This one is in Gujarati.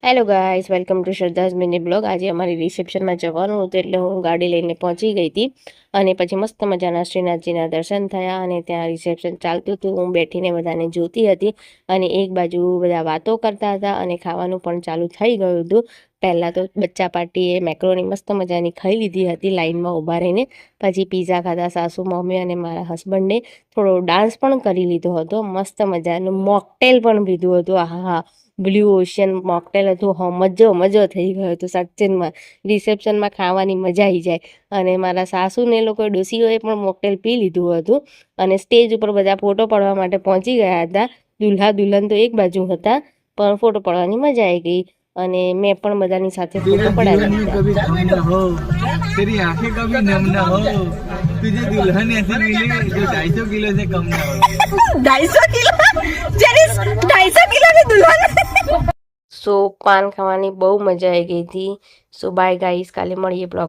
Hello guys, welcome to Shraddha's mini blog. આજે અમારી રિસેપ્શનમાં જવાનું હતું એટલે હું ગાડી લઈને પહોંચી ગઈ હતી અને પછી મસ્ત મજાના શ્રીનાથજીના દર્શન થયા અને ત્યાં રિસેપ્શન ચાલતું હતું। હું બેઠીને બધાને જોતી હતી અને એક બાજુ બધા વાતો કરતા હતા અને ખાવાનું પણ ચાલુ થઈ ગયું હતું। પહેલાં તો બચ્ચા પાર્ટીએ મેક્રોની મસ્ત મજાની ખાઈ લીધી હતી લાઈનમાં ઊભા રહીને। પછી પીઝા ખાધા સાસુ મમ્મી અને મારા હસબન્ડે થોડો ડાન્સ પણ કરી લીધો હતો। મસ્ત મજાનું મોકટેલ પણ પીધું હતું। આહા, બ્લુ ઓશિયન મોકટેલ હતું। મજો થઈ ગયો હતો સચિનમાં। રિસેપ્શનમાં ખાવાની મજા આવી જાય। અને મારા સાસુને લોકો ડોસીઓએ પણ મોકટેલ પી લીધું હતું અને સ્ટેજ ઉપર બધા ફોટો પાડવા માટે પહોંચી ગયા હતા। દુલ્હા દુલ્હન તો એક બાજુ હતા પણ ફોટો પાડવાની મજા આવી ગઈ અને મેં પણ બધાની સાથે ફોટો પડાવી લીધા। तेरी आंखें कभी नम ना हो, तुझे दुल्हन ऐसी मिली जो 250 किलो से कम ना हो। 250 किलो, जेनिस 250 किलो की दुल्हन। સો પાન ખાવાની બહુ મજા આવી ગઈ હતી। સો બાય ગાઈસ, કાલે મળીએ બ્લોગ।